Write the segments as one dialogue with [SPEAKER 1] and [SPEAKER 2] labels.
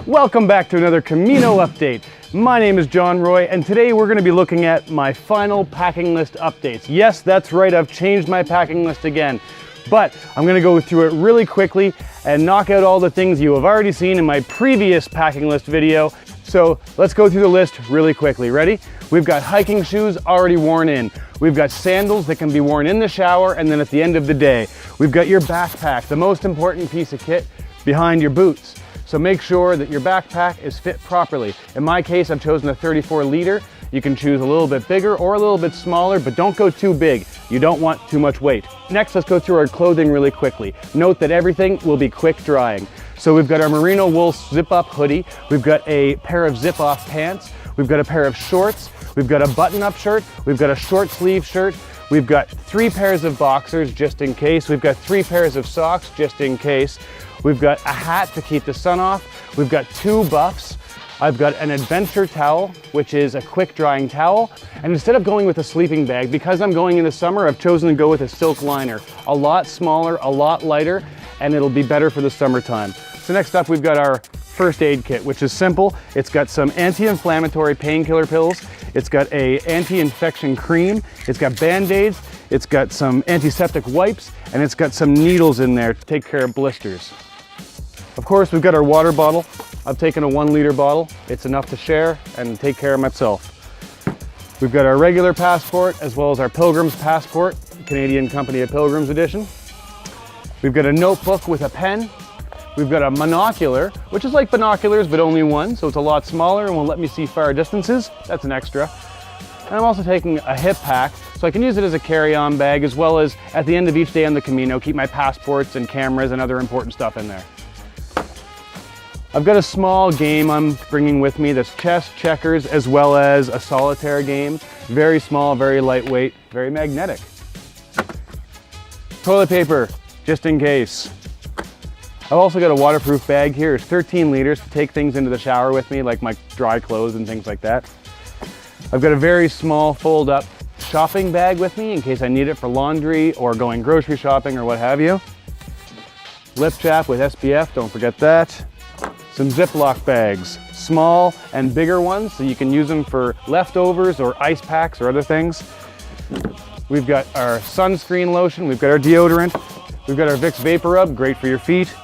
[SPEAKER 1] Welcome back to another Camino update. My name is John Roy, and today we're going to be looking at my final packing list updates. Yes, that's right, I've changed my packing list again, but I'm going to go through it really quickly and knock out all the things you have already seen in my previous packing list video. So let's go through the list really quickly. Ready? We've got hiking shoes already worn in. We've got sandals that can be worn in the shower and then at the end of the day. We've got your backpack, the most important piece of kit behind your boots. So make sure that your backpack is fit properly. In my case, I've chosen a 34 liter. You can choose a little bit bigger or a little bit smaller, but don't go too big. You don't want too much weight. Next, let's go through our clothing really quickly. Note that everything will be quick drying. So we've got our merino wool zip-up hoodie. We've got a pair of zip-off pants. We've got a pair of shorts. We've got a button-up shirt. We've got a short sleeve shirt. We've got 3 pairs of boxers just in case. We've got 3 pairs of socks just in case. We've got a hat to keep the sun off. We've got 2 buffs. I've got an adventure towel, which is a quick drying towel. And instead of going with a sleeping bag, because I'm going in the summer, I've chosen to go with a silk liner. A lot smaller, a lot lighter, and it'll be better for the summertime. So next up, we've got our first aid kit, which is simple. It's got some anti-inflammatory painkiller pills. It's got a anti-infection cream. It's got Band-Aids. It's got some antiseptic wipes, and it's got some needles in there to take care of blisters. Of course, we've got our water bottle. I've taken a 1 liter bottle. It's enough to share and take care of myself. We've got our regular passport as well as our Pilgrim's passport, Canadian Company of Pilgrims edition. We've got a notebook with a pen. We've got a monocular, which is like binoculars, but only one, so it's a lot smaller and will let me see far distances. That's an extra. And I'm also taking a hip pack, so I can use it as a carry-on bag, as well as at the end of each day on the Camino, keep my passports and cameras and other important stuff in there. I've got a small game I'm bringing with me that's chess, checkers, as well as a solitaire game. Very small, very lightweight, very magnetic. Toilet paper, just in case. I've also got a waterproof bag here. It's 13 liters to take things into the shower with me, like my dry clothes and things like that. I've got a very small fold-up shopping bag with me in case I need it for laundry or going grocery shopping or what have you. Lip chap with SPF, don't forget that. Some Ziploc bags, small and bigger ones, so you can use them for leftovers or ice packs or other things. We've got our sunscreen lotion, we've got our deodorant, we've got our Vicks Vapor Rub, great for your feet.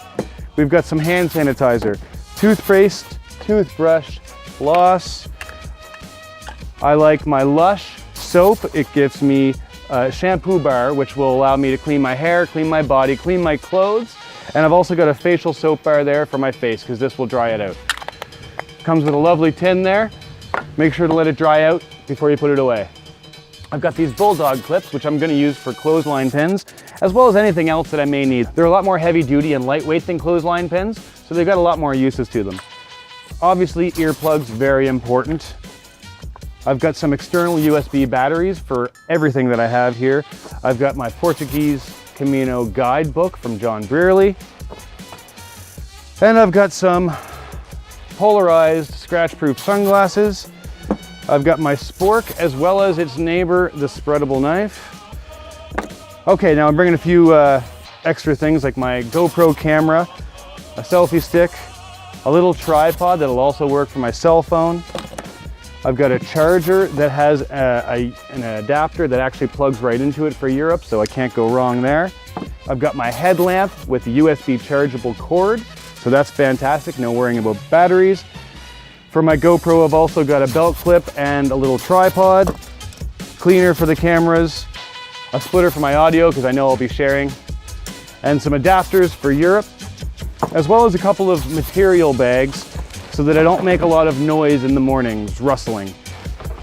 [SPEAKER 1] We've got some hand sanitizer, toothpaste, toothbrush, floss. I like my Lush soap. It gives me a shampoo bar, which will allow me to clean my hair, clean my body, clean my clothes. And I've also got a facial soap bar there for my face, because this will dry it out. Comes with a lovely tin there. Make sure to let it dry out before you put it away. I've got these bulldog clips, which I'm going to use for clothesline pins, as well as anything else that I may need. They're a lot more heavy duty and lightweight than clothesline pins, so they've got a lot more uses to them. Obviously, earplugs, very important. I've got some external USB batteries for everything that I have here. I've got my Portuguese Camino guidebook from John Brearley. And I've got some polarized scratch-proof sunglasses. I've got my spork as well as its neighbor, the spreadable knife. Okay, now I'm bringing a few extra things like my GoPro camera, a selfie stick, a little tripod that'll also work for my cell phone. I've got a charger that has an adapter that actually plugs right into it for Europe, so I can't go wrong there. I've got my headlamp with the USB chargeable cord, so that's fantastic, no worrying about batteries. For my GoPro, I've also got a belt clip and a little tripod, cleaner for the cameras, a splitter for my audio because I know I'll be sharing, and some adapters for Europe, as well as a couple of material bags so that I don't make a lot of noise in the mornings, rustling.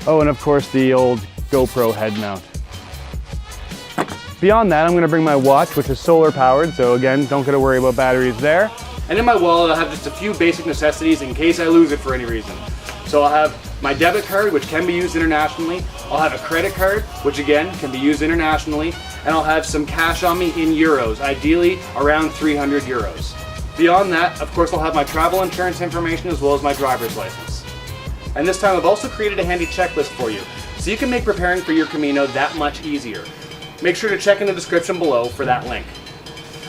[SPEAKER 1] Oh, and of course the old GoPro head mount. Beyond that, I'm going to bring my watch, which is solar powered, so again, don't gotta worry about batteries there. And in my wallet, I'll have just a few basic necessities in case I lose it for any reason. So I'll have my debit card, which can be used internationally. I'll have a credit card, which again, can be used internationally. And I'll have some cash on me in euros, ideally around 300 euros. Beyond that, of course, I'll have my travel insurance information as well as my driver's license. And this time I've also created a handy checklist for you, so you can make preparing for your Camino that much easier. Make sure to check in the description below for that link.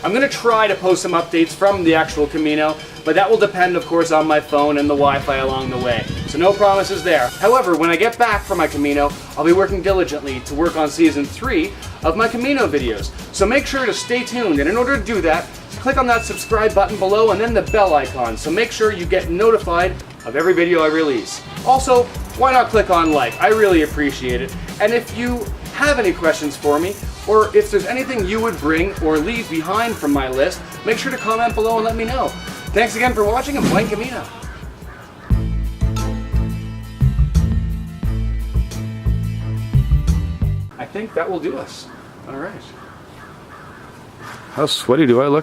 [SPEAKER 1] I'm going to try to post some updates from the actual Camino, but that will depend, of course, on my phone and the Wi-Fi along the way. So no promises there. However, when I get back from my Camino, I'll be working diligently to work on Season 3 of my Camino videos. So make sure to stay tuned, and in order to do that, click on that subscribe button below and then the bell icon, so make sure you get notified of every video I release. Also, why not click on like? I really appreciate it. And if you have any questions for me, or if there's anything you would bring or leave behind from my list, make sure to comment below and let me know. Thanks again for watching, and buen Camino. I think that will do us. All right. How sweaty do I look?